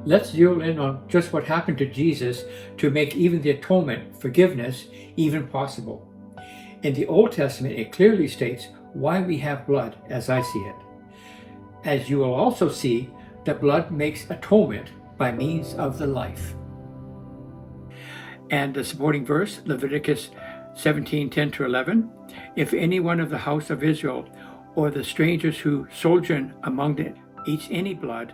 Let's zero in on just what happened to Jesus to make even the atonement, forgiveness, even possible. In the Old Testament, it clearly states why we have blood, as I see it. As you will also see, the blood makes atonement by means of the life. And the supporting verse, Leviticus 17:10-11, if any one of the house of Israel or the strangers who sojourn among them eats any blood,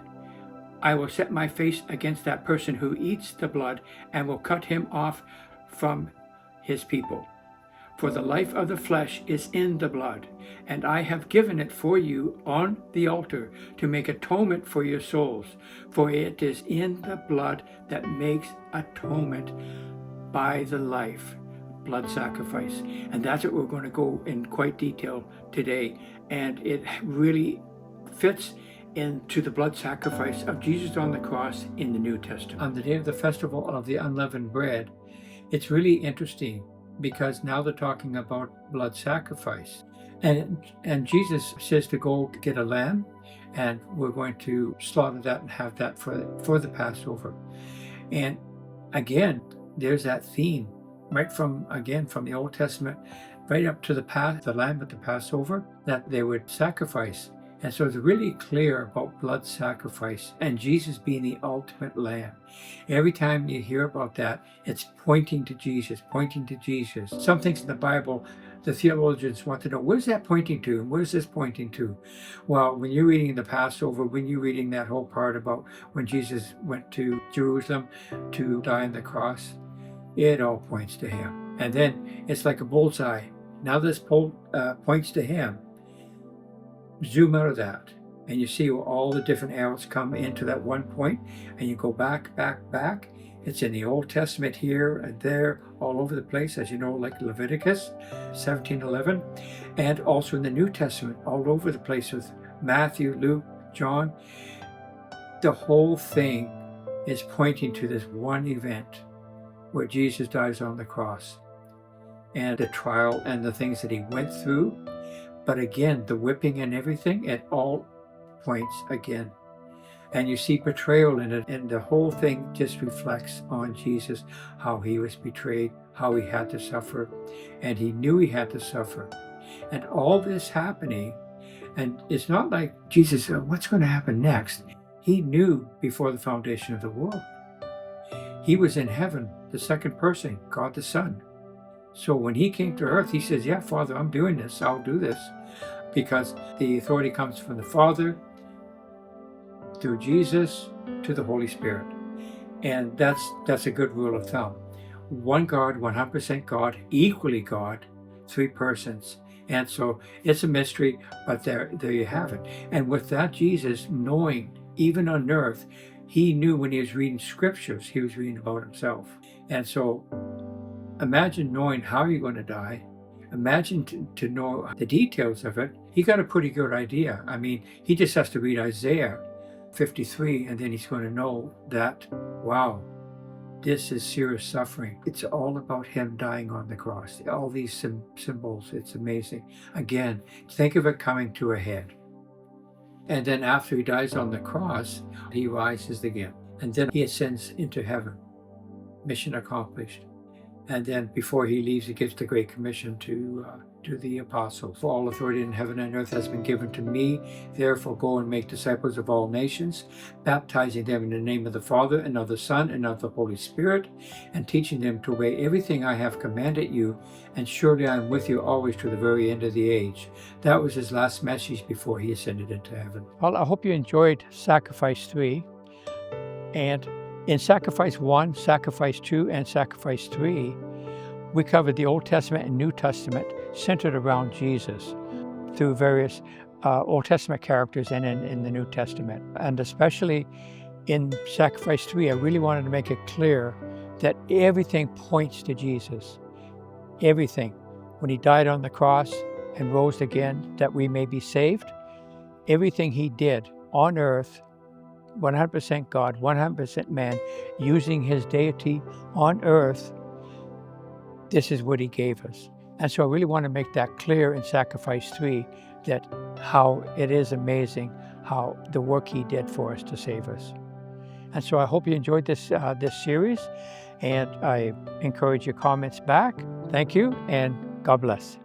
I will set my face against that person who eats the blood and will cut him off from his people. For the life of the flesh is in the blood, and I have given it for you on the altar to make atonement for your souls. For it is in the blood that makes atonement by the life, blood sacrifice. And that's what we're going to go in quite detail today. And it really fits into the blood sacrifice of Jesus on the cross in the New Testament. On the day of the festival of the unleavened bread, it's really interesting because now they're talking about blood sacrifice. And Jesus says to go get a lamb, and we're going to slaughter that and have that for the Passover. And again, there's that theme right from the Old Testament, right up to the lamb at the Passover, that they would sacrifice. And so it's really clear about blood sacrifice and Jesus being the ultimate lamb. Every time you hear about that, it's pointing to Jesus, pointing to Jesus. Some things in the Bible, the theologians want to know, what is that pointing to? And what is this pointing to? Well, when you're reading the Passover, when you're reading that whole part about when Jesus went to Jerusalem to die on the cross, it all points to him. And then it's like a bullseye. Now this points to him. Zoom out of that, and you see all the different arrows come into that one point, and you go back. It's in the Old Testament here and there, all over the place, as you know, like Leviticus 17:11, and also in the New Testament, all over the place with Matthew, Luke, John. The whole thing is pointing to this one event where Jesus dies on the cross, and the trial and the things that he went through. But again, the whipping and everything, it all points again. And you see betrayal in it, and the whole thing just reflects on Jesus, how he was betrayed, how he had to suffer, and he knew he had to suffer. And all this happening, and it's not like Jesus said, what's going to happen next? He knew before the foundation of the world. He was in heaven, the second person, God the Son. So when he came to earth, he says, yeah, Father, I'm doing this. I'll do this. Because the authority comes from the Father, through Jesus, to the Holy Spirit. And that's a good rule of thumb. One God, 100% God, equally God, three persons. And so it's a mystery, but there you have it. And with that, Jesus, knowing, even on earth, he knew when he was reading scriptures, he was reading about himself. And so imagine knowing how you're going to die. Imagine to know the details of it. He got a pretty good idea. I mean, he just has to read Isaiah 53, and then he's going to know that, wow, this is serious suffering. It's all about him dying on the cross. All these symbols, it's amazing. Again, think of it coming to a head. And then after he dies on the cross, he rises again. And then he ascends into heaven. Mission accomplished. And then before he leaves, he gives the Great Commission to the apostles. For all authority in heaven and earth has been given to me. Therefore go and make disciples of all nations, baptizing them in the name of the Father and of the Son and of the Holy Spirit, and teaching them to obey everything I have commanded you. And surely I am with you always to the very end of the age. That was his last message before he ascended into heaven. Well, I hope you enjoyed Sacrifice 3. And in Sacrifice 1, Sacrifice 2, and Sacrifice 3, we covered the Old Testament and New Testament centered around Jesus through various Old Testament characters and in the New Testament. And especially in Sacrifice 3, I really wanted to make it clear that everything points to Jesus. Everything. When he died on the cross and rose again, that we may be saved, everything he did on earth, 100% God, 100% man, using his deity on earth, this is what he gave us. And so I really want to make that clear in Sacrifice 3, that how it is amazing how the work he did for us to save us. And so I hope you enjoyed this series, and I encourage your comments back. Thank you, and God bless.